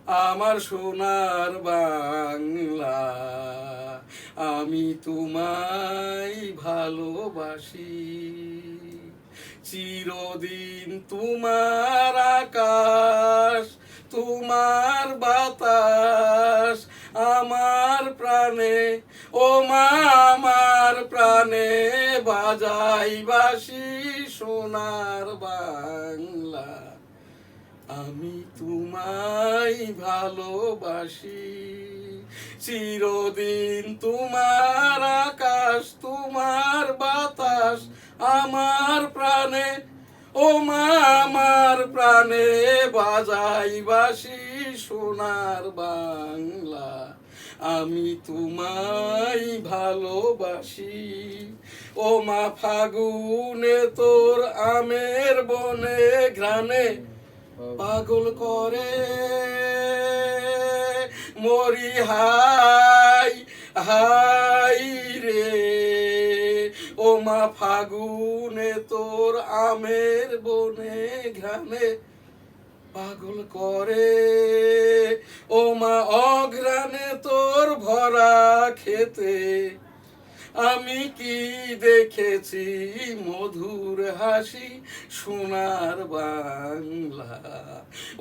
আমার সোনার বাংলা, আমি তোমায় ভালোবাসি। চিরদিন তোমার আকাশ, তোমার বাতাস আমার প্রাণে, ও মা আমার প্রাণে বাজাই বাঁশি সোনার বাংলা, আমি তোমায় ভালোবাসি। চিরদিন তোমার আকাশ, তোমার বাতাস আমার প্রাণে, ও মা আমার প্রাণে বাজাই বাঁশি সোনার বাংলা, আমি তোমায় ভালোবাসি। ও মা ফাগুনে তোর আমের বনে ঘ্রাণে পাগল করে মরি হাই হাই রে। ও মা ফাগুনে তোর আমের বনে ঘ্রাণে পাগল করে, ও মা অঘ্রাণে তোর ভরা খেতে আমি কি দেখেছি মধুর হাসি সোনার বাংলা।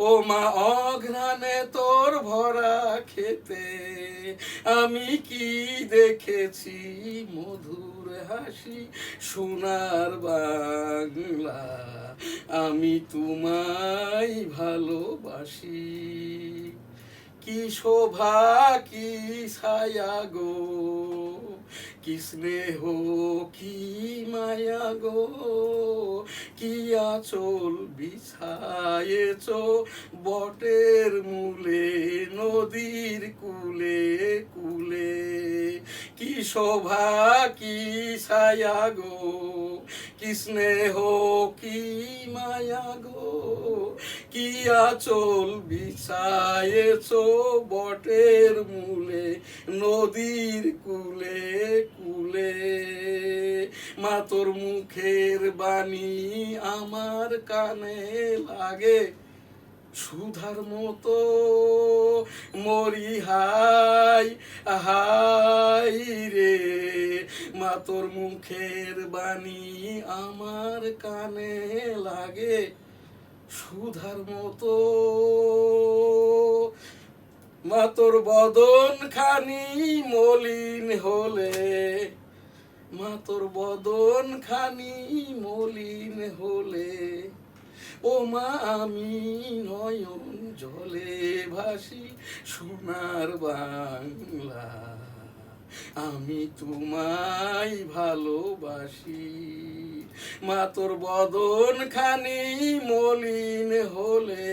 ও মা অঘ্রাণে তোর ভরা খেতে আমি কি দেখেছি মধুর হাসি সোনার বাংলা, আমি তোমায় ভালোবাসি। কি শোভা কি ছায়া গো, কি স্নেহ কি মায়া গো, কি আঁচল বিছায়েছ বটের মূলে নদীর কূলে কূলে। কি শোভা কি ছায়া গো, কি স্নেহ কি মায়া গো, কি আঁচল বিছায়েছ বটের মূলে নদীর কূলে কূলে। মা তোর মুখের বাণী আমার কানে লাগে সুধার মতো মরি হাই হাই রে। মা তোর মুখের বাণী আমার কানে লাগে সুধার মতো, মা তোর বদন খানি মলিন হলে, মা তোর বদন খানি মলিন হলে, ও মা আমি নয়ন জলে ভাসি সোনার বাংলা, আমি তোমায় ভালোবাসি। মা তোর বদন খানি মলিন হলে,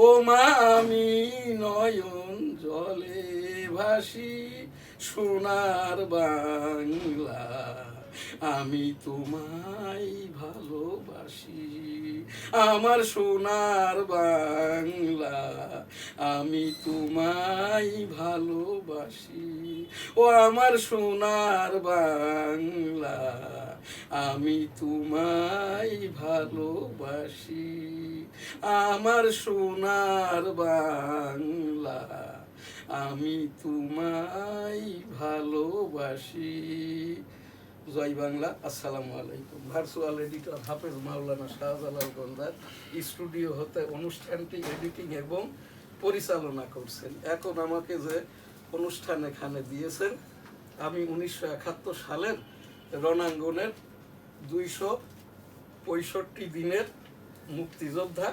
ও মা আমি নয়ন জলে ভাসি সোনার বাংলা, আমি তোমায় ভালোবাসি। আমার সোনার বাংলা, আমি তোমায় ভালোবাসি। ও আমার সোনার বাংলা, আমি তোমায় ভালোবাসি। আমার সোনার বাংলা, আমি তোমায় ভালোবাসি। জয় বাংলা। আসসালামু আলাইকুম। ভার্চুয়াল এডিটর হাফেজ মাওলানা শাহজালাল গন্ডার স্টুডিও হতে অনুষ্ঠানটি এডিটিং এবং পরিচালনা করছেন। এখন আমাকে যে অনুষ্ঠান এখানে দিয়েছেন, আমি 1971 সালের রণাঙ্গনের 265 দিনের মুক্তিযোদ্ধা।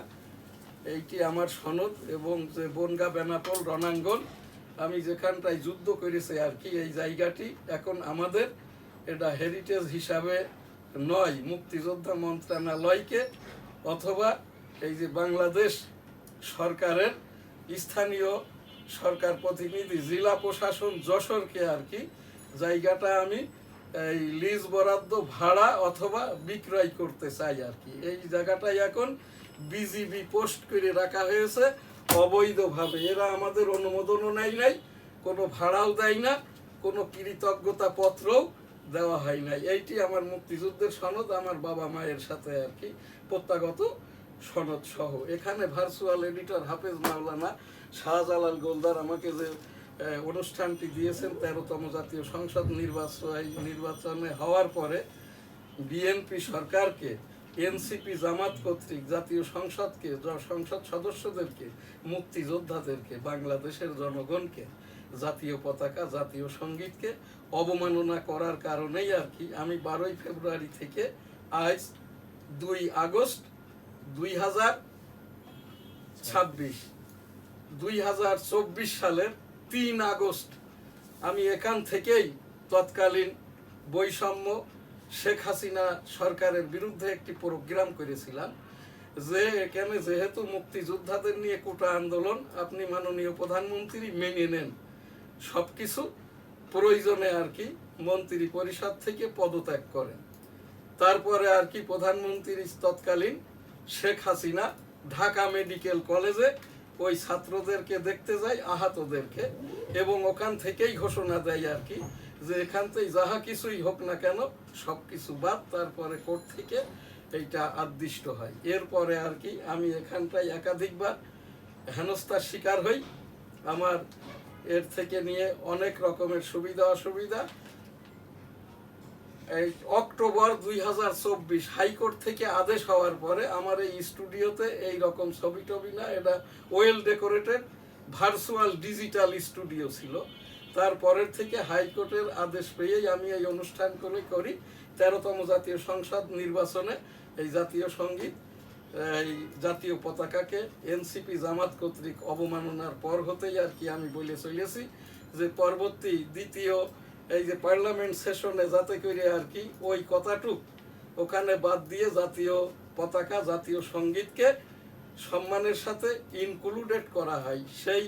এইটি আমার সনদ এবং যে বনগা বেনাপোল রণাঙ্গন আমি যেখানটায় যুদ্ধ করেছি আর কি, এই জায়গাটি এখন আমাদের এটা হেরিটেজ হিসাবে নয়, মুক্তিযোদ্ধা মন্ত্রণালয়কে অথবা এই যে বাংলাদেশ সরকারের স্থানীয় সরকার প্রতিনিধি জেলা প্রশাসন যশোরকে আর কি জায়গাটা আমি এই লিজ বরাদ্দ ভাড়া অথবা বিক্রয় করতে চাই আর কি। এই জায়গাটাই এখন বিজিবি পোস্ট করে রাখা হয়েছে অবৈধভাবে। এরা আমাদের অনুমোদনও নেয় নাই, কোনো ভাড়াও দেয় না, কোনো কৃতজ্ঞতা পত্রও দেওয়া হয় নাই। এইটি আমার মুক্তিযুদ্ধের সনদ, আমার বাবা মায়ের সাথে আর কি প্রত্যাগত সনদ সহ। এখানে ভার্চুয়াল এডিটর হাফেজ মাওলানা শাহজালাল গোলদার আমাকে যে অনুষ্ঠানটি দিয়েছেন 13তম জাতীয় সংসদ নির্বাচনে হওয়ার পরে বিএনপি সরকারকে, এনসিপি জামাত কর্তৃক জাতীয় সংসদকে, সংসদ সদস্যদেরকে, মুক্তিযোদ্ধাদেরকে, বাংলাদেশের জনগণকে, জাতীয় পতাকা, জাতীয় সঙ্গীতকে অবমাননা করার কারণেই আর কি আমি 12ই ফেব্রুয়ারি থেকে আজ 2 আগস্ট 2024 সালের 3 আগস্ট আমি এখান থেকেই তৎকালীন বৈষম্য শেখ হাসিনা সরকারের বিরুদ্ধে একটি প্রোগ্রাম করেছিলাম যে এখানে যেহেতু মুক্তিযোদ্ধাদের নিয়ে কোটা আন্দোলন, আপনি মাননীয় প্রধানমন্ত্রী মেনে নেন, সবকিছু প্রয়োজনে আর কি মন্ত্রী পরিষদ থেকে পদত্যাগ করেন। তারপরে আর কি প্রধানমন্ত্রী তৎকালীন শেখ হাসিনা ঢাকা মেডিকেল কলেজে ওই ছাত্রদেরকে দেখতে যায়, আহতদেরকে, এবং ওখান থেকেই ঘোষণা দেয় আর কি যে এখান থেকে যাহা কিছুই হোক না কেন সব কিছু বাদ। তারপরে কোর্ট থেকে এইটা আদিষ্ট হয়। এরপরে আর কি আমি এখানটায় একাধিকবার হেনস্থার শিকার হই। আমার এর থেকে নিয়ে অনেক রকমের সুবিধা অসুবিধা। এই অক্টোবর 2024 হাইকোর্ট থেকে আদেশ হওয়ার পরে আমার এই স্টুডিওতে এই রকম ছবি টবি না, এটা well decorated virtual digital studio ছিল। তারপরের থেকে হাইকোর্টের আদেশ পেয়েই আমি এই অনুষ্ঠান করি 13তম জাতীয় সংসদ নির্বাচনে এই জাতীয় সঙ্গীত, এই জাতীয় পতাকাকে এনসিপি জামাত কর্তৃক অবমাননার পর হতেই আর কি আমি বলে চলেছি যে পরবর্তী দ্বিতীয় এই যে পার্লামেন্ট সেশনে যাতে করে আর কি ওই কথাটুক ওখানে বাদ দিয়ে জাতীয় পতাকা, জাতীয় সঙ্গীতকে সম্মানের সাথে ইনক্লুডেড করা হয়। সেই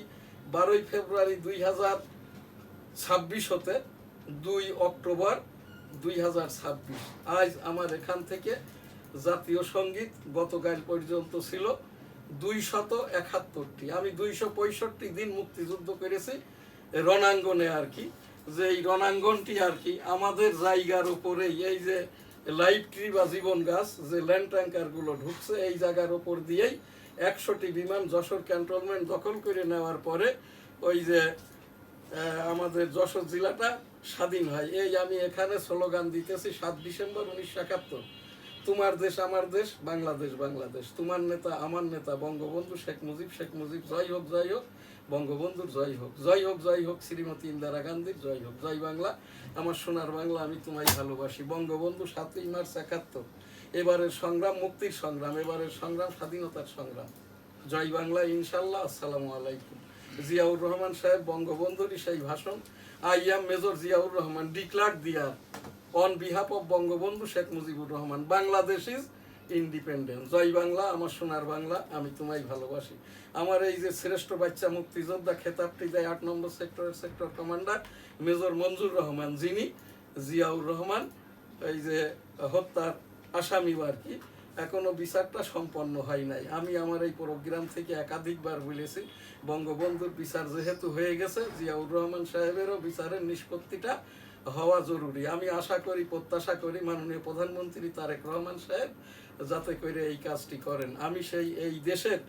12ই ফেব্রুয়ারি 2026 হতে 2 অক্টোবর 2026 আজ আমার এখান থেকে জাতীয় সঙ্গীত গতকাল পর্যন্ত ছিল 271টি। আমি 265 দিন মুক্তিযুদ্ধ করেছি রণাঙ্গনে আর কি, যে এই রণাঙ্গনটি আর কি আমাদের জায়গার উপরেই, এই যে লাইভ ট্রি বা জীবন গাছ যে ল্যান্ড ট্যাঙ্কারগুলো ঢুকছে এই জায়গার উপর দিয়েই 100টি বিমান যশোর ক্যান্টনমেন্ট দখল করে নেওয়ার পরে ওই যে আমাদের যশোর জেলাটা স্বাধীন হয়। এই আমি এখানে স্লোগান দিতেছি 7 ডিসেম্বর 1971, তোমার দেশ আমার দেশ, বাংলাদেশ বাংলাদেশ, তোমার নেতা আমার নেতা বঙ্গবন্ধু শেখ মুজিব জয় হোক জয় হোক, বঙ্গবন্ধুর জয় হোক জয় হোক জয় হোক, শ্রীমতী ইন্দিরা গান্ধীর জয় হোক, জয় বাংলা আমার সোনার বাংলা, আমি তোমায় ভালোবাসি। বঙ্গবন্ধু 7ই মার্চ 71, এবারের সংগ্রাম মুক্তির সংগ্রাম, এবারের সংগ্রাম স্বাধীনতার সংগ্রাম, জয় বাংলা ইনশাল্লাহ। আসসালামু আলাইকুম। জিয়াউর রহমান সাহেব বঙ্গবন্ধুরই সেই ভাষণ, I am major Ziaur Rahman declare there on behalf of Bangabandhu Sheikh Mujibur Rahman, Bangladesh is independent, Joy Bangla আমার সোনার বাংলা, আমি তোমায় ভালোবাসি। আমার এই যে শ্রেষ্ঠ বাচ্চা মুক্তিযোদ্ধা খেতাবটি দেয় 8 নম্বর সেক্টরের সেক্টর কমান্ডার মেজর মঞ্জুর রহমান, যিনি জিয়াউর রহমান এই যে হত্যার আসামি আর কি, এখনো বিচারটা সম্পন্ন হয় নাই। আমি আমার এই প্রোগ্রাম থেকে একাধিকবার বলেছি বঙ্গবন্ধুর বিচার যেহেতু হয়ে গেছে, জিয়াউর রহমান সাহেবেরও বিচারের নিষ্পত্তিটা হওয়া জরুরি। আমি আশা করি, প্রত্যাশা করি মাননীয় প্রধানমন্ত্রী তারেক রহমান সাহেব যাতে করে এই কাজটি করেন। আমি সেই এই দেশের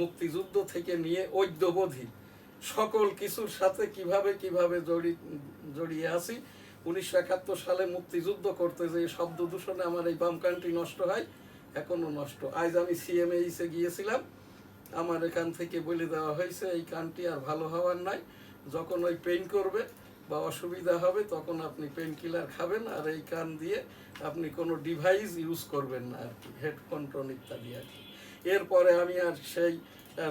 মুক্তিযুদ্ধ থেকে নিয়ে ঐক্যবোধী সকল কিছুর সাথে কিভাবে জড়িয়ে আছি। 1971 সালে মুক্তিযুদ্ধ করতে যে শব্দ দূষণে আমার এই বামকানটি নষ্ট হয়, এখনো নষ্ট। আজ আমি সিএমএইসে গিয়েছিলাম, আমার এখান থেকে বলে দেওয়া হয়েছে এই কানটি আর ভালো হওয়ার নাই, যখন ওই পেইন করবে বা অসুবিধা হবে তখন আপনি পেইন কিলার খাবেন, আর এই কান দিয়ে আপনি কোনো ডিভাইস ইউজ করবেন না আর কি, হেডফোন টোন ইত্যাদি আর কি। এরপরে আমি আর সেই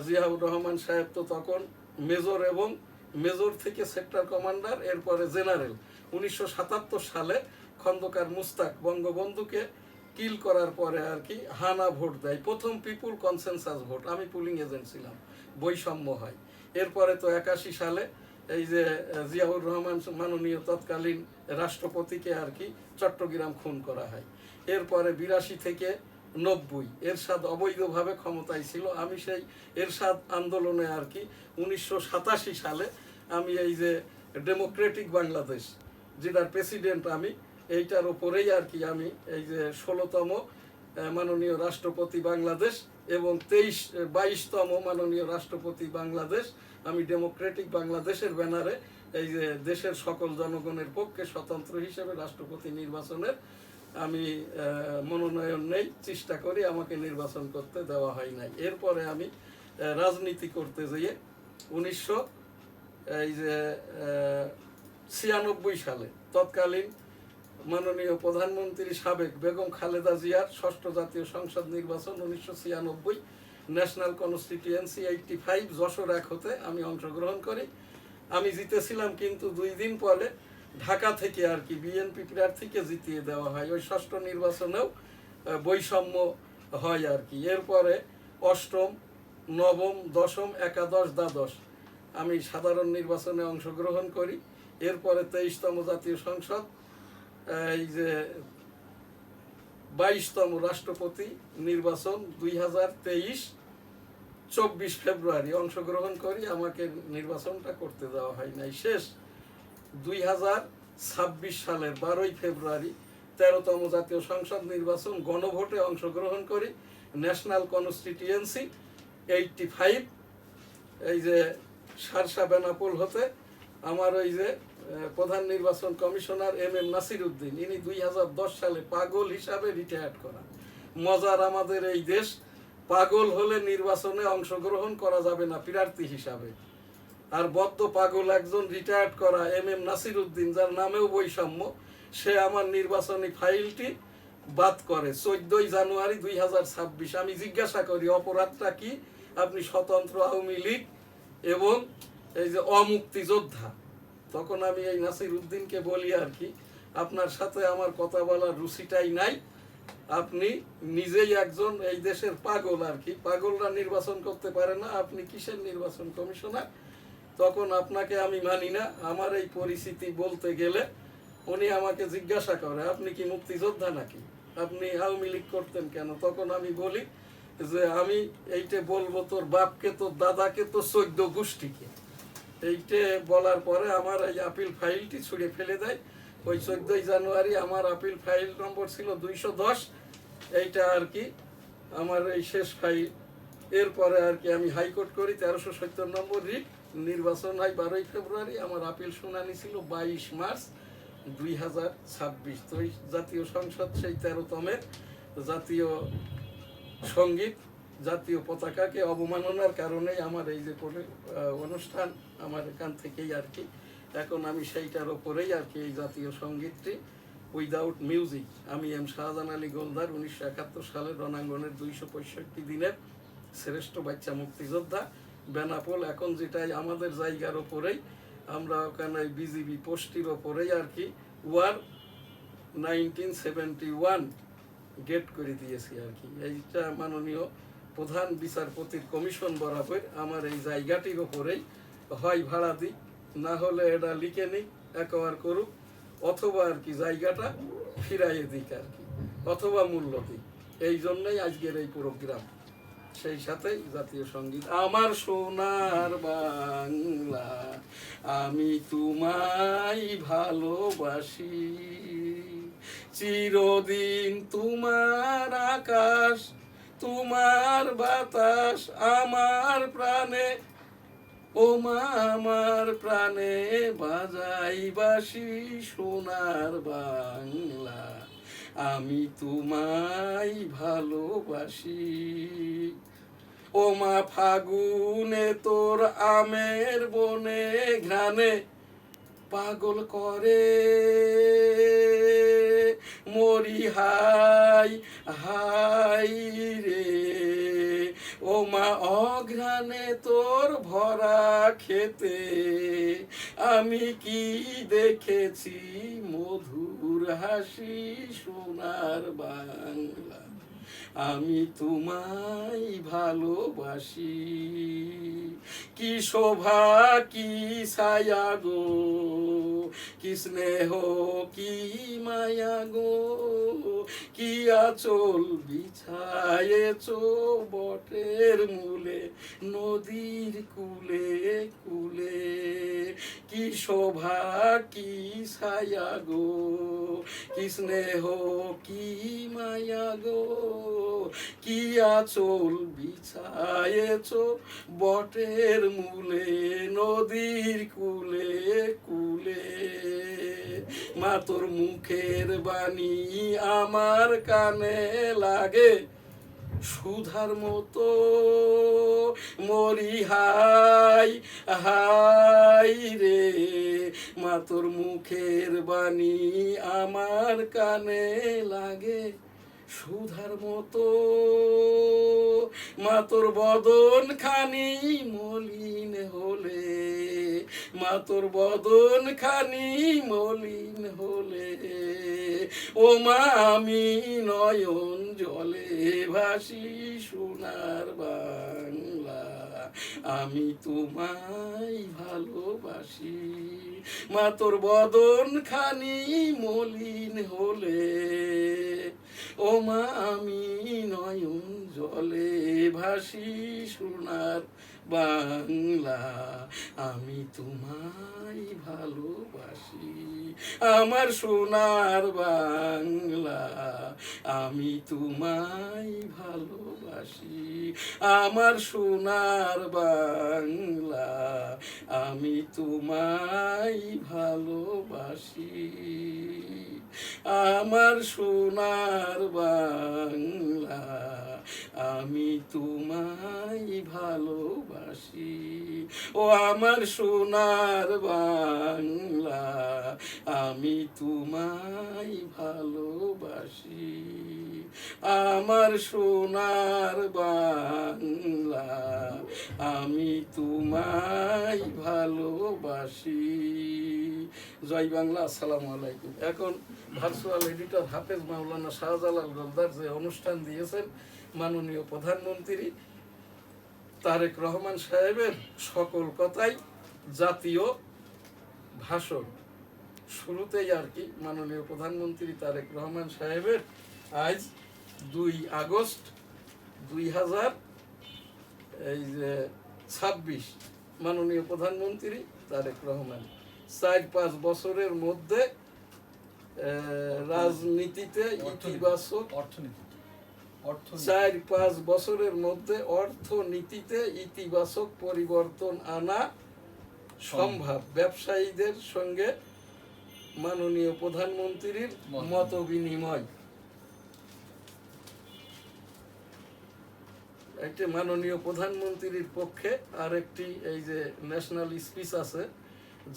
জিয়াউর রহমান সাহেব তো তখন মেজর এবং মেজর থেকে সেক্টর কমান্ডার, এরপরে জেনারেল। 1977 সালে খন্দকার মুস্তাক বঙ্গবন্ধুকে কিল করার পরে আর কি হানা ভোট দেয়, প্রথম পিপুল কনসেনসাস ভোট, আমি পুলিং এজেন্ট ছিলাম, বৈষম্য হয়। এরপরে তো 81 সালে এই যে জিয়াউর রহমান মাননীয় তৎকালীন রাষ্ট্রপতিকে আর কি চট্টগ্রাম খুন করা হয়। এরপরে 82 থেকে 90 এরশাদ অবৈধভাবে ক্ষমতায় ছিল, আমি সেই এরশাদ আন্দোলনে আর কি 1987 সালে আমি এই যে ডেমোক্রেটিক বাংলাদেশ যেটার প্রেসিডেন্ট আমি, এইটার ওপরেই আর কি আমি এই যে 16তম মাননীয় রাষ্ট্রপতি বাংলাদেশ এবং 22তম মাননীয় রাষ্ট্রপতি বাংলাদেশ। আমি ডেমোক্রেটিক বাংলাদেশের ব্যানারে এই যে দেশের সকল জনগণের পক্ষে স্বতন্ত্র হিসেবে রাষ্ট্রপতি নির্বাচনের আমি মনোনয়ন নেই, চেষ্টা করি, আমাকে নির্বাচন করতে দেওয়া হয় নাই। এরপরে আমি রাজনীতি করতে যেয়ে 1996 সালে তৎকালীন মাননীয় প্রধানমন্ত্রী সাবেক বেগম খালেদা জিয়ার 6ষ্ঠ জাতীয় সংসদ নির্বাচন 1996 ন্যাশনাল কনস্টিটিউয়েন্সি 85 যশোর 1 হতে আমি অংশগ্রহণ করি। আমি জিতেছিলাম, কিন্তু 2 দিন পরে ঢাকা থেকে আর কি বিএনপি প্রার্থীকে জিতিয়ে দেওয়া হয়। ওই 6ষ্ঠ নির্বাচনেও বৈষম্য হয় আর কি। এরপরে 8ম, 9ম, 10ম, একাদশ, দ্বাদশ আমি সাধারণ নির্বাচনে অংশগ্রহণ করি। এরপরে 23তম জাতীয় সংসদ, এই যে 22তম রাষ্ট্রপতি নির্বাচন 2023 24 ফেব্রুয়ারি অংশগ্রহণ করি, আমাকে নির্বাচনটা করতে দেওয়া হয় নাই। শেষ 2026 সালের 12 ফেব্রুয়ারি 13তম জাতীয় সংসদ নির্বাচন গণভোটে অংশগ্রহণ করি, ন্যাশনাল কনস্টিটিউয়েন্সি 85 এই যে শার্শা বেনাপোল হতে। আমার ওই যে প্রধান নির্বাচন কমিশনার MM নাসির উদ্দিন, ইনি 2010 সালে পাগল হিসাবে রিটায়ার্ড করা। মজার, আমাদের এই দেশ পাগল হলে নির্বাচনে অংশগ্রহণ করা যাবে না প্রার্থী হিসাবে। আর বদ্ধ পাগল একজন রিটায়ার্ড করা MM নাসির উদ্দিন, যার নামেও বৈষম্য, সে আমার নির্বাচনী ফাইলটি বাদ করে 14 জানুয়ারি 2026। আমি জিজ্ঞাসা করি অপরাধটা কি? আপনি স্বতন্ত্র আওয়ামী লীগ এবং এই যে অমুক্তিযোদ্ধা। তখন আমি এই নাসির উদ্দিনকে বলি আর কি, আপনার সাথে আমার কথা বলার রুচিটাই নাই, আপনি নিজেই একজন এই দেশের পাগল আর কি, পাগলরা নির্বাচন করতে পারে না, আপনি কিসের নির্বাচন কমিশনার? তখন আপনাকে আমি মানি না। আমার এই পরিস্থিতি বলতে গেলে উনি আমাকে জিজ্ঞাসা করে, আপনি কি মুক্তিযোদ্ধা নাকি, আপনি আওয়ামী লীগ করতেন কেন? তখন আমি বলি যে আমি এইটা বলবো তোর বাপকে, তোর দাদাকে, তোর 14 গোষ্ঠীকে। এইটা বলার পরে আমার এই আপিল ফাইলটি ছুঁড়ে ফেলে দেয়। ওই 14 জানুয়ারি আমার আপিল ফাইল নম্বর ছিল 210, এইটা আর কি আমার এই শেষ ফাইল। এরপরে আর কি আমি হাইকোর্ট করি 1370 নম্বর রিট, নির্বাচন হয় 12 ফেব্রুয়ারি, আমার আপিল শুনানি ছিল 22 মার্চ 2026। তো এই জাতীয় সংসদ সেই 13তমের জাতীয় সঙ্গীত, জাতীয় পতাকাকে অবমাননার কারণেই আমার এই যে অনুষ্ঠান আমার এখান থেকেই আর কি। এখন আমি সেইটার ওপরেই আর কি এই জাতীয় সঙ্গীতটি উইদাউট মিউজিক, আমি শাহজাহান আলী গোলদার 1971 সালের রণাঙ্গনের 265 দিনের শ্রেষ্ঠ বাচ্চা মুক্তিযোদ্ধা বেনাপোল, এখন যেটাই আমাদের জায়গার ওপরেই, আমরা ওখানে বিজিবি পোস্টির ওপরেই আর কি ওয়ার 1971 গেট করে দিয়েছি আর কি। এইটা মাননীয় প্রধান বিচারপতির কমিশন বরাবর আমার এই জায়গাটির ওপরেই হয় ভাড়া দিই, না হলে এটা লিখে নিই একবার করুক, অথবা আর কি জায়গাটা ফিরাইয়ে দিক আর কি, অথবা মূল্য দিক। এই জন্যই আজকের এই প্রোগ্রাম। সেই সাথেই জাতীয় সঙ্গীত, আমার সোনার বাংলা আমি তোমায় ভালোবাসি, চিরদিন তোমার আকাশ তোমার বাতাস আমার প্রাণে, ও মা আমার প্রাণে বাজাই বাঁশি, সোনার বাংলা আমি তোমায় ভালোবাসি। ও মা ফাগুনে তোর আমের বনে ঘ্রাণে পাগল করে মরি হাই হাই রে, ও মা অঘ্রাণে তোর ভরা খেতে আমি কি দেখেছি মধুর হাসি, সোনার বাংলা আমি তোমায় ভালোবাসি। কি শোভা কি ছায়া গো, কি স্নেহ কি মায়া গো, কি আঁচল বিছায়েছো বটের মূলে নদীর কুলে কুলে, কি শোভা কি ছায়া গো, কি স্নেহ কি মায়া গো, কি আঁচল বিছায়েছ বটের মূলে নদীর কুলে কুলে। মা তোর মুখের বাণী আমার কানে লাগে সুধার মতো, মরি হাই হাই রে। মা তোর মুখের বাণী আমার কানে লাগে সুধার মতো, মা তোর বদন খানি মলিন হলে, মা তোর বদন খানি মলিন হলে, ও মা আমি নয়ন জলে ভাসি সোনার বাংলা, আমি তোমায় ভালোবাসি। মা তোর বদন খানি মলিন হলে, ও মা আমি নয়ন জলে ভাসি সোনার বাংলা, আমি তোমায় ভালোবাসি। আমার সোনার বাংলা, আমি তোমায় ভালোবাসি। আমার সোনার বাংলা, আমি তোমায় ভালোবাসি। আমার সোনার বাংলা, আমি তোমায় ভালোবাসি। ও আমার সোনার বাংলা, আমি তোমায় ভালোবাসি। আমার সোনার বাংলা, আমি তোমায় ভালোবাসি। জয় বাংলা। আসসালামু আলাইকুম। এখন ভার্চুয়াল এডিটর হাফেজ মাওলানা শাহজালাল গোলদার যে অনুষ্ঠান দিয়েছেন মাননীয় প্রধানমন্ত্রী তারেক রহমান সাহেবের সকল কথাই জাতীয় ভাষণ, শুরুতেই আর কি মাননীয় প্রধানমন্ত্রী তারেক রহমান সাহেবের আজ 2 আগস্ট 2026 মাননীয় প্রধানমন্ত্রী তারেক রহমান 4-5 বছরের মধ্যে রাজনীতিতে ইতিবাচক 4-5 বছরের মধ্যে অর্থনীতিতে ইতিবাচক পরিবর্তন আনা সম্ভব। ব্যবসায়ীদের সঙ্গে মাননীয় প্রধানমন্ত্রীর মত বিনিময়। একটি মাননীয় প্রধানমন্ত্রীর পক্ষে আরেকটি এই যে ন্যাশনাল স্পিচ আছে,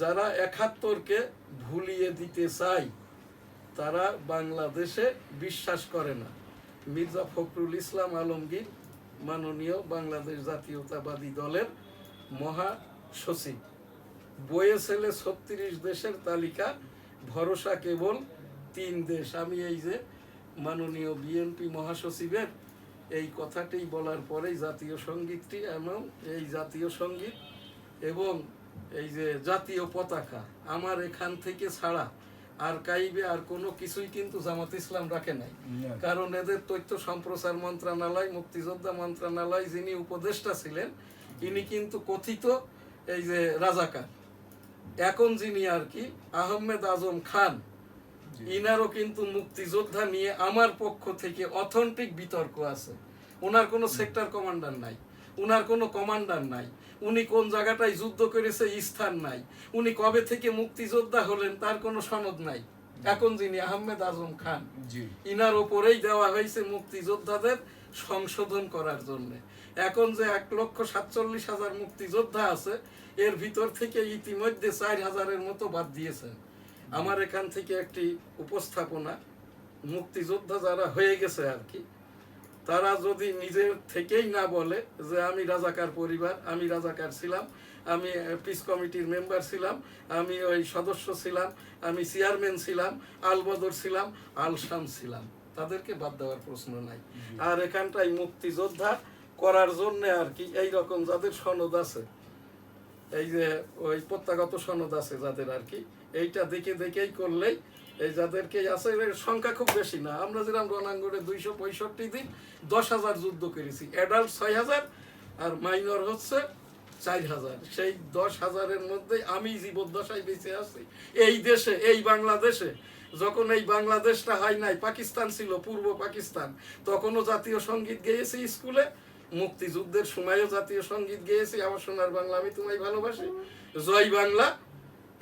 যারা 71-কে ভুলিয়ে দিতে চায় তারা বাংলাদেশে বিশ্বাস করে না। মির্জা ফখরুল ইসলাম আলমগীর, মাননীয় বাংলাদেশ জাতীয়তাবাদী দলের মহাসচিব। বইয়ে ছেলে 36 দেশের তালিকা, ভরসা কেবল 3 দেশ। আমি এই যে মাননীয় বিএনপি মহাসচিবের এই কথাটি বলার পরেই জাতীয় সঙ্গীতটি, এবং এই জাতীয় সঙ্গীত এবং এই যে জাতীয় পতাকা আমার এখান থেকে ছাড়া আর্কাইভে আর কোনো কিছুই কিন্তু জামাত ইসলাম রাখে নাই। কারণ এদের তথ্য সম্প্রচার মন্ত্রণালয়, মুক্তিযোদ্ধা মন্ত্রণালয় যিনি উপদেষ্টা ছিলেন, ইনি কিন্তু কথিত এই যে রাজাকার। এখন যিনি আর কি আহমেদ আজম খান, ইনারও কিন্তু মুক্তিযোদ্ধা নিয়ে আমার পক্ষ থেকে অথেন্টিক বিতর্ক আছে। ওনার কোনো সেক্টর কমান্ডার নাই, উনার কোনো কমান্ডার নাই, উনি কোন জায়গাটায় যুদ্ধ করেছে স্থান নাই, উনি কবে থেকে মুক্তিযোদ্ধা হলেন তার কোনো সনদ নাই। এখন যিনি আহমেদ আজম খান, ইনার ওপরেই দেওয়া হয়েছে মুক্তিযোদ্ধাদের সংশোধন করার জন্য। এখন যে 1,47,000 মুক্তিযোদ্ধা আছে, এর ভিতর থেকে ইতিমধ্যে 4,000-এর মতো বাদ দিয়েছেন। আমার এখান থেকে একটি উপস্থাপনা, মুক্তিযোদ্ধা যারা হয়ে গেছে আর কি, তারা যদি নিজের থেকেই না বলে যে আমি রাজাকার পরিবার, আমি রাজাকার ছিলাম, আমি পিস কমিটির মেম্বার ছিলাম, আমি ওই সদস্য ছিলাম, আমি চেয়ারম্যান ছিলাম, আলবদর ছিলাম, আলশাম ছিলাম, তাদেরকে বাদ দেওয়ার প্রশ্ন নাই। আর এখানটাই মুক্তিযোদ্ধা করার জন্য আর কি এই রকম যাদের সনদ আছে, এই যে ওই প্রত্যাগত সনদ আছে যাদের আর কি, এইটা দেখে দেখেই করলেই এই যাদেরকে আছে, এর সংখ্যা খুব বেশি না। আমরা যেরকম রণাঙ্গনে 265 দিন 10,000 যুদ্ধ করেছি, অ্যাডাল্ট 6,000 আর মাইনর হচ্ছে 4,000। সেই 10,000-এর মধ্যে আমি জীবদ্দশায় বেঁচে আছি এই দেশে, এই বাংলাদেশে। যখন এই বাংলাদেশটা হয় নাই, পাকিস্তান ছিল, পূর্ব পাকিস্তান, তখনও জাতীয় সঙ্গীত গেয়েছি স্কুলে। মুক্তিযুদ্ধের সময়ও জাতীয় সঙ্গীত গেয়েছি, আমার সোনার বাংলা আমি তোমায় ভালোবাসি, জয় বাংলা,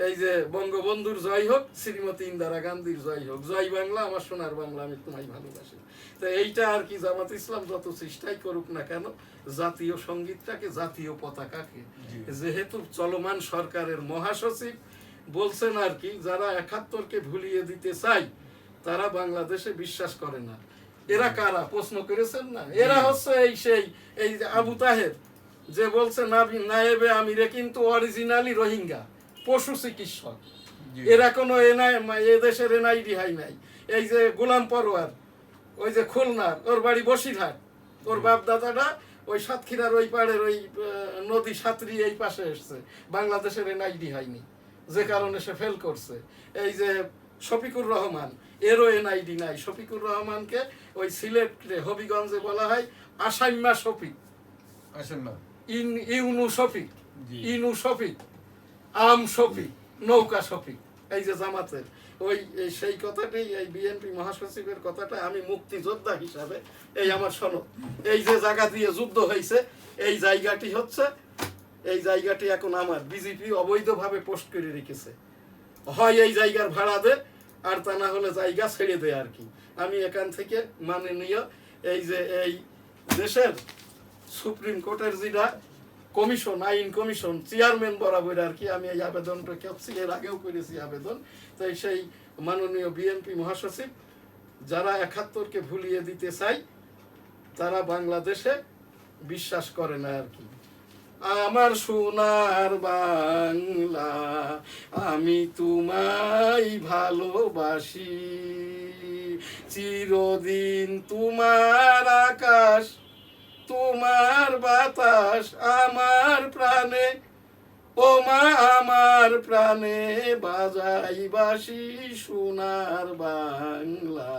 এই যে বঙ্গবন্ধুর জয় হোক, শ্রীমতী ইন্দিরা গান্ধীর জয় হোক, জয় বাংলা, আমার সোনার বাংলা আমি তোমায় ভালোবাসি। তো এইটা আর কি, জামাত ইসলাম যত চেষ্টাই করুক না কেন, জাতীয় সঙ্গীতটাকে, জাতীয় পতাকাকে, যেহেতু চলমান সরকারের মহাসচিব বলছেন আর কি, যারা 71-কে ভুলিয়ে দিতে চাই তারা বাংলাদেশে বিশ্বাস করে না। এরা কারা প্রশ্ন করেছেন না? এরা হচ্ছে এই যে আবু তাহের, যে বলছে নায়েবে আমিরে কিন্তু অরিজিনালি রোহিঙ্গা, পশু চিকিৎসক। এরা কোনো এদেশের এনআইডি হয় নাই। এই যে গোলাম পরোয়ার, ওই যে খুলনার, ওর বাড়ি বসিরহাট, ওর বাপ দাদাটা ওই সাতক্ষীরার ওই পাড়ের ওই নদী সাঁতরি এই পাশে এসছে, বাংলাদেশের এনআইডি হয়নি, যে কারণে সে ফেল করছে। এই যে শফিকুর রহমান, এরও এনআইডি নাই। শফিকুর রহমানকে ওই সিলেটে হবিগঞ্জে বলা হয় আসাইম্মা শফিক, ইউনু শফিক, ইনু শফিক, আম শফিক, নৌকা শফিক। এই যে জামাতের ওই সেই কথাটি, এই বিএনপি মহাসচিবের কথাটা আমি মুক্তিযোদ্ধা হিসাবে, এই আমার সনদ, এই যে জায়গা দিয়ে যুদ্ধ হয়েছে, এই জায়গাটি হচ্ছে, এই জায়গাটি এখন আমার, বিজেপি অবৈধভাবে পোস্ট করে রেখেছে। হয় এই জায়গার ভাড়া দে, আর তা না হলে জায়গা ছেড়ে দেয় আর কি। আমি এখান থেকে মাননীয় এই যে এই দেশের সুপ্রিম কোর্টের যেটা কমিশন, আইন কমিশন চেয়ারম্যান বরাবর আর কি, আমি এই আবেদনটা করছি, এর আগেও করেছি আবেদন। তাই সেই মাননীয় বিএনপি মহাসচিব, যারা 71-কে ভুলিয়ে দিতে চাই তারা বাংলাদেশে বিশ্বাস করে না আর কি। আমার সোনার বাংলা, আমি তোমায় ভালোবাসি, চিরদিন তোমার আকাশ, তোমার বাতাস আমার প্রাণে, ও মা আমার প্রাণে বাজাই বাঁশি, সোনার বাংলা,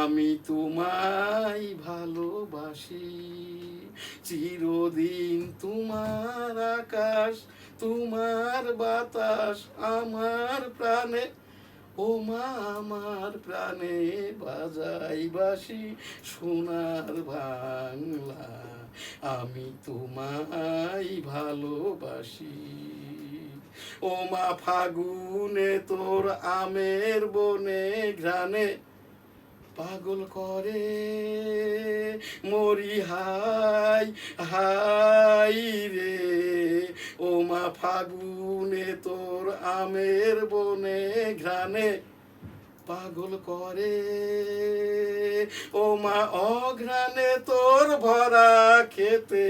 আমি তোমায় ভালোবাসি, চিরদিন তোমার আকাশ, তোমার বাতাস আমার প্রাণে, ও মা আমার প্রাণে বাজাই বাঁশি, সোনার বাংলা, আমি তোমায় ভালোবাসি। ও মা ফাগুনে তোর আমের বনে ঘ্রাণে পাগল করে মরি, হাই হাই রে, ও মা ফাগুনে তোর আমের বনে ঘ্রাণে পাগল করে, ও মা অঘ্রাণে তোর ভরা খেতে,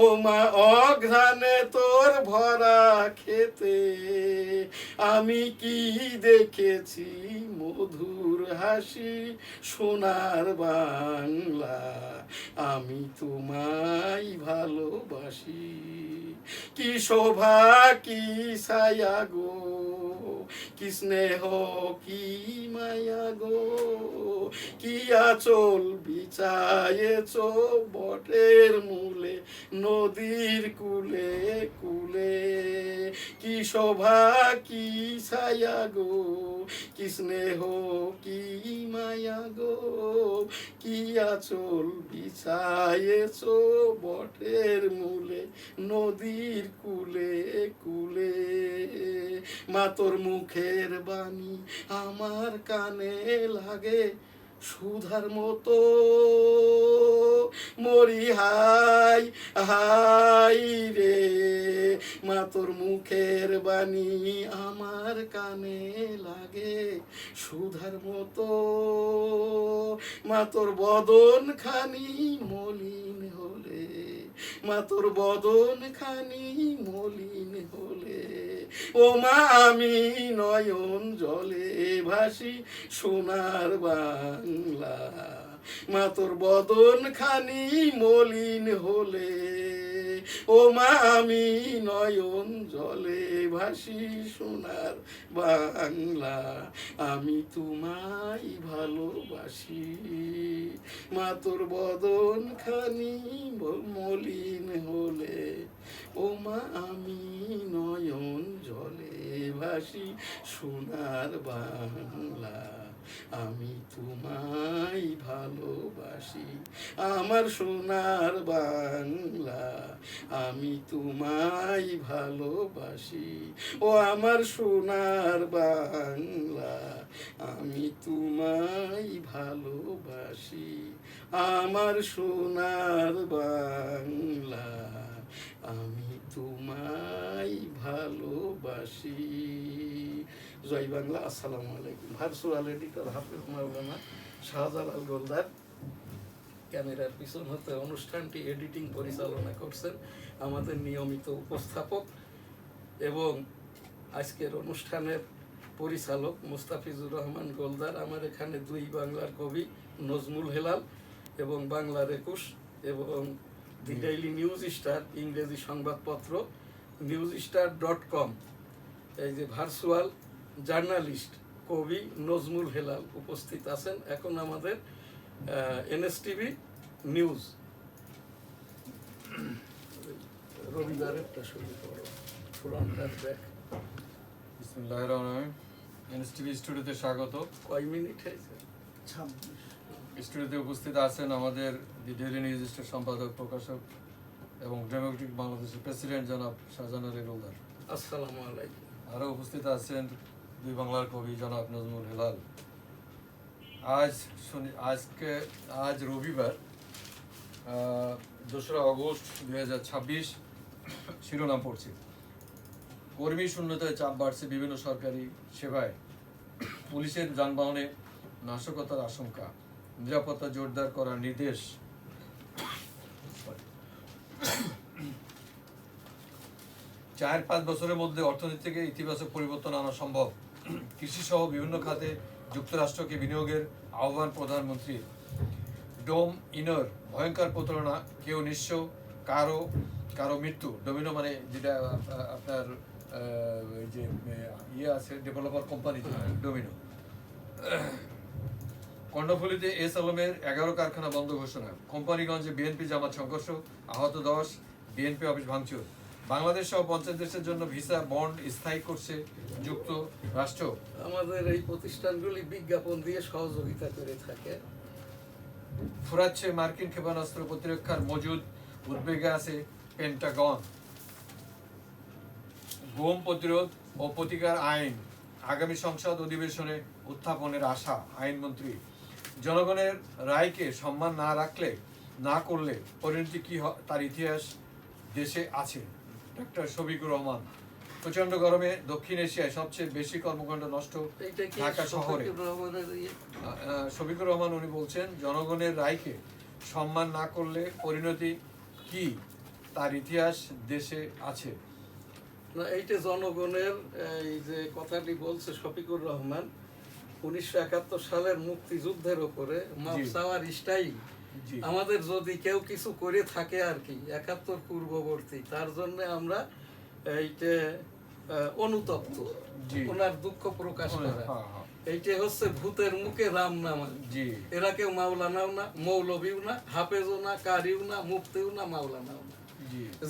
ও মা অঘ্রাণে তোর ভরা খেতে, আমি কি দেখেছি মধুর হাসি, সোনার বাংলা, আমি তোমায় ভালোবাসি। কি শোভা কি ছায়া গো, কি স্নেহ কি মায়া গো, কি আঁচল বিছায়েছ বটের মূলে, নদীর কুলে কুলে, কি শোভা কি ছায়া গো, কি স্নেহ কি মায়া গো, কি আঁচল বিছায়েছ বটের মূলে, নদীর কুলে কুলে, মা তোর মুখের বাণী আমার কানে লাগে সুধার মতো, মরি হাই হাই রে, মা তোর মুখের বাণী আমার কানে লাগে সুধার মতো, মা তোর বদন খানি মলিন হলে, মা তোর বদন খানি মলিন হলে, ও মা আমি নয়ন জলে ভাসি, সোনার বাংলা, মা তোর বদন খানি মলিন হলে, ও মা আমি নয়ন জলে ভাসি, সোনার বাংলা, আমি তোমায় ভালোবাসি, মা তোর বদন খানি মলিন হলে, ভালোবাসি সোনার বাংলা, আমি তোমায় ভালোবাসি আমার সোনার বাংলা, আমি তোমায় ভালোবাসি ও আমার সোনার বাংলা, আমি তোমায় ভালোবাসি আমার সোনার বাংলা, আমি তোমায় ভালোবাসি। জয় বাংলা। আসসালামু আলাইকুম। ভার্চুয়াল এডিটর হাফেজ মাওলানা শাহজালাল গোলদার ক্যামেরার পিছন হতে অনুষ্ঠানটি এডিটিং পরিচালনা করছেন আমাদের নিয়মিত উপস্থাপক এবং আজকের অনুষ্ঠানের পরিচালক মুস্তাফিজুর রহমান গোলদার। আমার এখানে দুই বাংলার কবি নজমুল হেলাল এবং বাংলার 21 এবং দি ডেইলি নিউজ স্টার ইংরেজি সংবাদপত্র newsstar.com এই যে ভার্চুয়াল জার্নালিস্ট কবি নজমুল হেলাল উপস্থিত আছেন। এখন আমাদের NSTV নিউজ রবিবারেরটা শুরু করো, ফ্রন্ট আর ব্যাক। বিসমিল্লাহির রহমানির রহিম। NSTV স্টুডিওতে স্বাগত। কয় মিনিট হয়েছে? স্টুডিওতে উপস্থিত আছেন আমাদের দি ডেইলি নিউজ স্টার সম্পাদক, প্রকাশক এবং ডেমোক্রেটিক বাংলাদেশের প্রেসিডেন্ট জনাব শাহজালাল গোলদার। আসসালামু আলাইকুম। আরও উপস্থিত আছেন দুই বাংলার কবি জনাব নজমুল হেলাল। আজ রবিবার 2রা অগস্ট 2026। শিরোনাম পড়ছি, কর্মী শূন্যতায় চাপ বাড়ছে বিভিন্ন সরকারি সেবায়, পুলিশের যানবাহনে নাশকতার আশঙ্কা, নিরাপত্তা জোরদার করার নির্দেশ। 4-5 বছরের মধ্যে অর্থনীতি থেকে ইতিবাচক পরিবর্তন আনা সম্ভব, কৃষি সহ বিভিন্ন খাতে যুক্তরাষ্ট্রকে বিনিয়োগের আহ্বান প্রধানমন্ত্রী। ডোম ইনর ভয়ঙ্কর প্রতারণা, কেউ নিঃস্ব, কারো মৃত্যু। ডোমিনো মানে যেটা আপনার এই যে আছে ডেভেলপার কোম্পানি, ডোমিনো। কর্ণফুলীতে এস আলমের 11 কারখানা বন্ধ ঘোষণা। কোম্পানিগঞ্জে বিএনপি জামাত সংঘর্ষ, আহত 10, বিএনপি অফিস ভাঙচুর। বাংলাদেশ সহ 50 দেশের জন্য ভিসা বন্ড স্থায়ী করছে যুক্তরাষ্ট্র। আমাদের এই প্রতিষ্ঠানগুলি বিজ্ঞাপন দিয়ে সহযোগিতা করে থাকে। ফুরাচ্ছে মার্কিন ক্ষেপণাস্ত্র প্রতিরক্ষার মজুদ, উদ্বেগে আছে পেন্টাগন। গুম প্রতিরোধ ও প্রতিকার আইন আগামী সংসদ অধিবেশনে উত্থাপনের আশা আইনমন্ত্রী। জনগণের রায়কে সম্মান না করলে পরিণতি কি তার ইতিহাস দেশে আছে। ডক্টর শফিকুর রহমান। প্রচন্ড গরমে দক্ষিণ এশিয়ায় সবচেয়ে বেশি কর্মকাণ্ড নষ্ট ঢাকা শহরে। শফিকুর রহমান উনি বলছেন, জনগণের রায়কে সম্মান না করলে পরিণতি কি তার ইতিহাস দেশে আছে। না, এইটা জনগণের এই যে কথাটি বলছে শফিকুর রহমান 1971 সালের মুক্তিযুদ্ধের উপরে মাপ চাওয়ার স্টাইল। আমাদের যদি কেউ কিছু করে থাকে আর কি 71 পূর্ববর্তী, তার জন্য আমরা এইটা অনুতপ্ত, ওনার দুঃখ প্রকাশ করা। এইটা হচ্ছে ভূতের মুখে রাম নামা। এরা কেউ মাওলানাও না, মৌলবীও না, হাফেজও না, কারিও না, মুফতিও না, মাওলানাও না।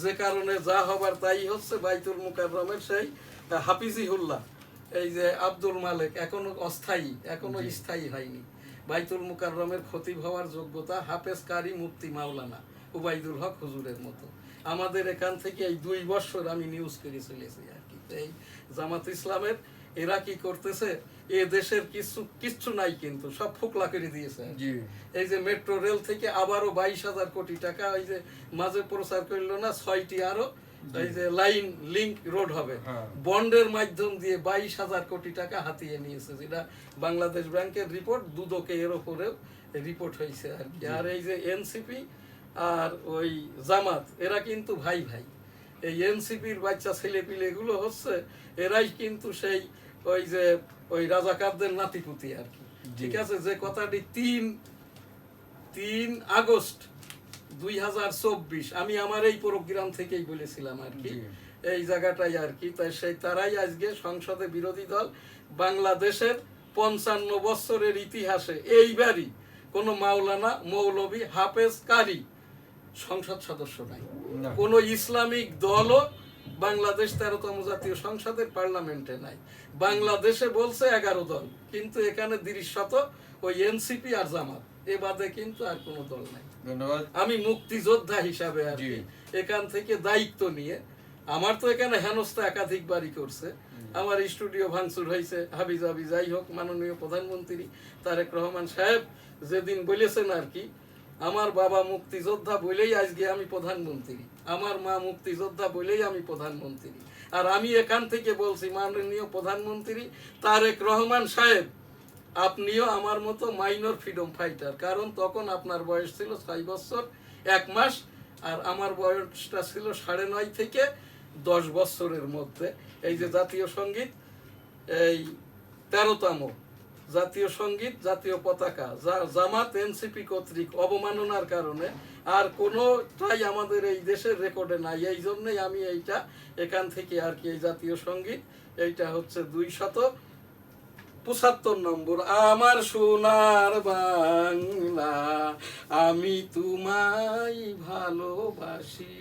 যে কারণে যা হবার তাই হচ্ছে। বাইতুল মুকাররমের সেই হাফিজিহুল্লাহ এই যে আব্দুল মালেক এখনো অস্থায়ী, এখনো স্থায়ী হয়নি। বাইতুল মুকাররমের খতিব হওয়ার যোগ্যতা হাফেজ, কারি, মুফতি, মাওলানা উবাইদুল হক হুজুরের মতো। আমাদের এখান থেকে এই 2 বছর আমি নিউজ করে চলেছি আর কি। এই জামাত ইসলামের এরা কি করতেছে, এ দেশের কিচ্ছু নাই, কিন্তু সব ফোকলা করে দিয়েছে। এই যে মেট্রো রেল থেকে আবারও 22,000 কোটি টাকা ওই যে মাঝে প্রচার করলো না, 6টি আরো এই যে লাইন লিংক রোড হবে, বন্ডের মাধ্যম দিয়ে 22,000 কোটি টাকা হাতিয়ে নিয়েছে, যেটা বাংলাদেশ ব্যাংকের রিপোর্ট, দুদকে এর উপরেও রিপোর্ট হয়েছে আর কি। আর এই যে এনসিপি আর ওই জামাত এরা কিন্তু ভাই ভাই। এই এনসিপির বাচ্চা ছেলেপিলে গুলো হচ্ছে এরাই কিন্তু সেই ওই যে ওই রাজাকারদের নাতিপুতি আর কি। ঠিক আছে, যে কথাটি 3 আগস্ট 2024 আমি আমার এই প্রোগ্রাম থেকেই বলেছিলাম আর কি, এই জায়গাটাই আর কি। তাই তারাই আজকে সংসদে বিরোধী দল, বাংলাদেশের 55 বছরের ইতিহাসে এইবারই কোনো মাওলানা, মৌলবী, হাফেজ, কারি সংসদ সদস্য নাই। কোন ইসলামিক দলও বাংলাদেশ 13তম জাতীয় সংসদের পার্লামেন্টে নাই। বাংলাদেশে বলছে 11 দল, কিন্তু এখানে দৃশ্যত ওই এনসিপি আর জামাত, এ বাদে কিন্তু আর কোনো দল নাই। ধন্যবাদ। আমি মুক্তিযোদ্ধা হিসাবে আর জি। কি এখান থেকে দায়িত্ব নিয়ে, আমার তো এখানে হেনস্থা একাধিকবারই করছে, আমার স্টুডিও ভাঙচুর হয়েছে, হাবিজাবি যাই হোক, মাননীয় প্রধানমন্ত্রী তারেক রহমান সাহেব যেদিন বলেছেন আর কি, আমার বাবা মুক্তিযোদ্ধা বলেই আজকে আমি প্রধানমন্ত্রী, আমার মা মুক্তিযোদ্ধা বলেই আমি প্রধানমন্ত্রী। আর আমি এখান থেকে বলছি, মাননীয় প্রধানমন্ত্রী তারেক রহমান সাহেব, আপনিও আমার মতো মাইনর ফ্রিডম ফাইটার, কারণ তখন আপনার বয়স ছিল 6 বছর 1 মাস, আর আমার বয়সটা ছিল 9.5 থেকে 10 বছরের মধ্যে। এই যে জাতীয় সঙ্গীত, এই 13তম জাতীয় সঙ্গীত, জাতীয় পতাকা জামাত এনসিপি কর্তৃক অবমাননার কারণে আর কোনোটাই আমাদের এই দেশের রেকর্ডে নাই। এই জন্যই আমি এইটা এখান থেকে আর কি, এই জাতীয় সঙ্গীত, এইটা হচ্ছে 275 নম্বর। আমার সোনার বাংলা, আমি তোমায় ভালোবাসি,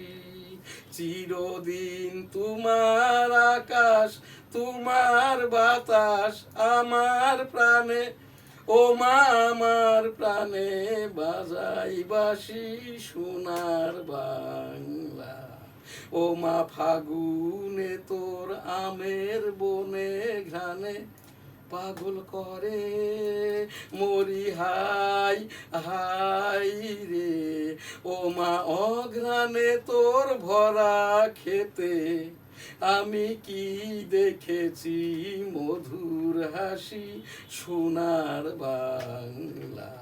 চিরদিন তোমার আকাশ, তোমার বাতাস আমার প্রাণে, ও মা আমার প্রাণে বাজাই বাঁশি সোনার বাংলা। ও মা ফাগুনে তোর আমের বনে ঘ্রাণে পাগল করে মরি হাই হাই রে। ও মা অঘ্রাণে তোর ভরা খেতে আমি কি দেখেছি মধুর হাসি সোনার বাংলা।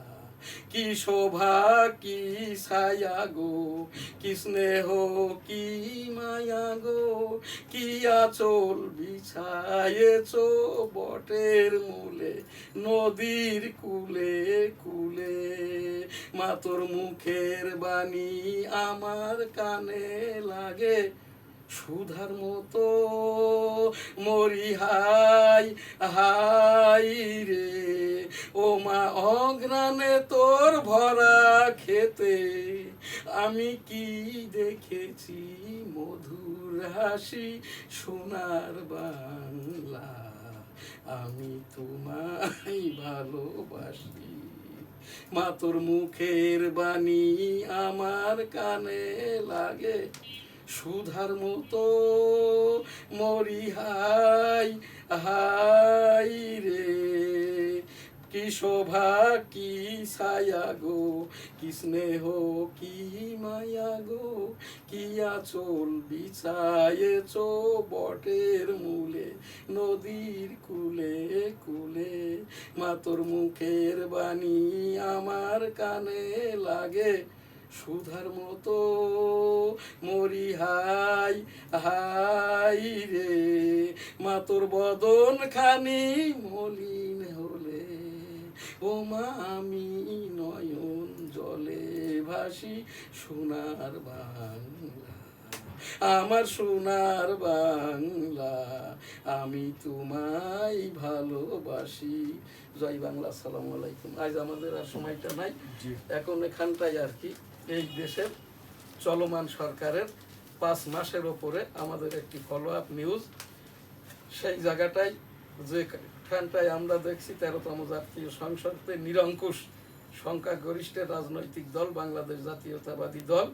কি শোভা কি ছায়া গো, কি স্নেহ কি মায়া গো, কি আঁচল বিছায়েছো বটের মূলে নদীর কুলে কুলে। মা তোর মুখের বাণী আমার কানে লাগে সুধার মতো, মরি হাই হাই রে। ও মা অঘ্রাণে তোর ভরা খেতে আমি কি দেখেছি মধুর হাসি সোনার বাংলা। আমি তোমায় ভালোবাসি, মা তোর মুখের বাণী আমার কানে লাগে সুধার মতো, মরি হাই হাই রে। কি শোভা কি ছায়া গো, কি স্নেহ কি মায়া গো, কি আঁচল বিছায়েছো বটের মূলে নদীর কুলে কুলে। মা তোর মুখের বাণী আমার কানে লাগে সুধার মতো, মরি হাই হাই রে। মা তোর বদন খানি মলিন হলে, ও মা আমি নয়ন জলে ভাসি সোনার বাংলা। আমার সোনার বাংলা, আমি তোমায় ভালোবাসি। জয় বাংলা। আসসালামু আলাইকুম। আজ আমাদের আর সময়টা নাই, এখন এখানটাই আর কি এই দেশের চলমান সরকারের 5 মাসের ওপরে আমাদের একটি ফলো আপ নিউজ। সেই জায়গাটাই যেখানটায় আমরা দেখছি 13তম জাতীয় সংসদে নিরঙ্কুশ সংখ্যাগরিষ্ঠ রাজনৈতিক দল বাংলাদেশ জাতীয়তাবাদী দল,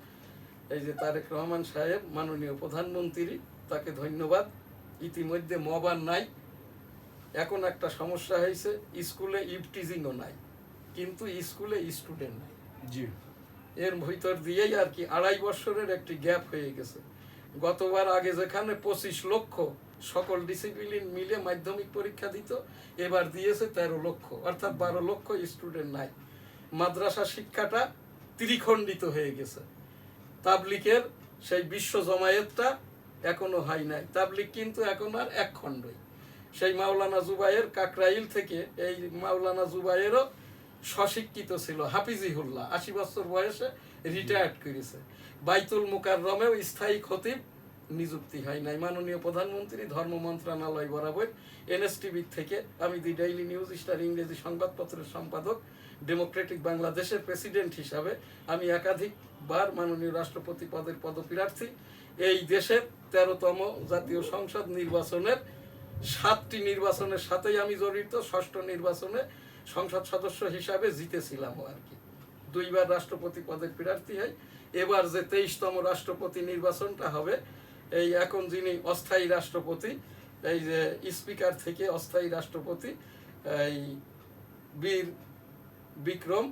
এই যে তারেক রহমান সাহেব মাননীয় প্রধানমন্ত্রী, তাকে ধন্যবাদ। ইতিমধ্যে মব আর নাই। এখন একটা সমস্যা হয়েছে, স্কুলে ইভটিজিংও নাই, কিন্তু স্কুলে স্টুডেন্ট নাই। জি। এর ভিতর দিয়েই আর কি 2.5 বছরের একটি গ্যাপ হয়ে গেছে। গতবার আগে যেখানে 25 লক্ষ সকল ডিসিপ্লিন মিলে মাধ্যমিক পরীক্ষা দিত, এবার দিয়েছে 13 লক্ষ, অর্থাৎ 12 লক্ষ স্টুডেন্ট নাই। মাদ্রাসা শিক্ষাটা ত্রিখণ্ডিত হয়ে গেছে। তাবলিকের সেই বিশ্ব জমায়েতটা এখনো হয় নাই। তাবলিক কিন্তু এখন আর এক খণ্ডই। সেই মাওলানা জুবায়ের কাকরাইল থেকে, এই মাওলানা জুবায়েরও স্বশিক্ষিত ছিল, হাফিজিহুল্লাহ 80 বছর বয়সে রিটায়ার্ড করেছে। বাইতুল মুকাররমেও স্থায়ী খতিব নিযুক্তি হয় নাই। মাননীয় প্রধানমন্ত্রী ধর্ম মন্ত্রণালয় বরাবর এনএসটিভি থেকে আমি দি ডেইলি নিউজ স্টার ইংরেজি সংবাদপত্রের সম্পাদক, ডেমোক্রেটিক বাংলাদেশের প্রেসিডেন্ট হিসাবে আমি একাধিকবার মাননীয় রাষ্ট্রপতি পদের পদপ্রার্থী। এই দেশের 13তম জাতীয় সংসদ নির্বাচনের 7টি নির্বাচনের সাথেই আমি জড়িত। 6ষ্ঠ নির্বাচনে সংসদ সদস্য হিসাবে জিতেছিলাম আর কি, 2বার রাষ্ট্রপতি পদের প্রার্থী হই। এবার যে 23তম রাষ্ট্রপতি নির্বাচনটা হবে, এই এখন যিনি অস্থায়ী রাষ্ট্রপতি, এই যে স্পিকার থেকে অস্থায়ী রাষ্ট্রপতি এই বীর বিক্রম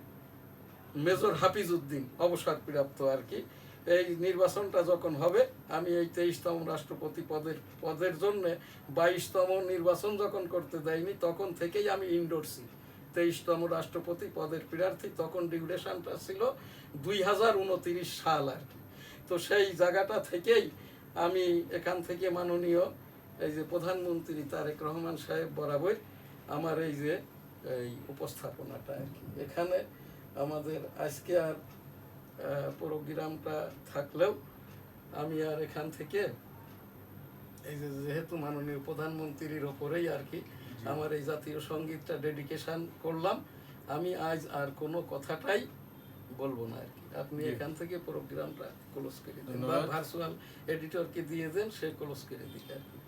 মেজর হাফিজউদ্দিন অবসরপ্রাপ্ত আর কি, এই নির্বাচনটা যখন হবে, আমি এই 23তম রাষ্ট্রপতি পদের জন্য 22তম নির্বাচন যখন করতে দেয়নি, তখন থেকেই আমি ইন্ডোরসি 23তম রাষ্ট্রপতি পদের প্রার্থী। তখন ডিউরেশনটা ছিল 2029 সাল আর কি। তো সেই জায়গাটা থেকেই আমি এখান থেকে মাননীয় এই যে প্রধানমন্ত্রী তারেক রহমান সাহেব বরাবর আমার এই যে এই উপস্থাপনাটা আর কি। এখানে আমাদের আজকে আর প্রোগ্রামটা থাকলেও আমি আর এখান থেকে এই যে যেহেতু মাননীয় প্রধানমন্ত্রীর ওপরেই আর কি আমার এই জাতীয় সঙ্গীতটা ডেডিকেশন করলাম, আমি আজ আর কোনো কথাটাই বলবো না আর কি। আপনি এখান থেকে প্রোগ্রামটা ক্লোজ করে দেন বা ভার্চুয়াল এডিটরকে দিয়ে দেন, সে ক্লোজ করে দিকে আর কি।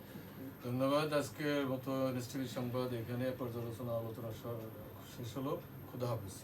ধন্যবাদ। আজকের মতো এনএস টিভি সংবাদ এখানে পর্যালোচনা আলোচনা শেষ হলো। খুদা হাফেজ।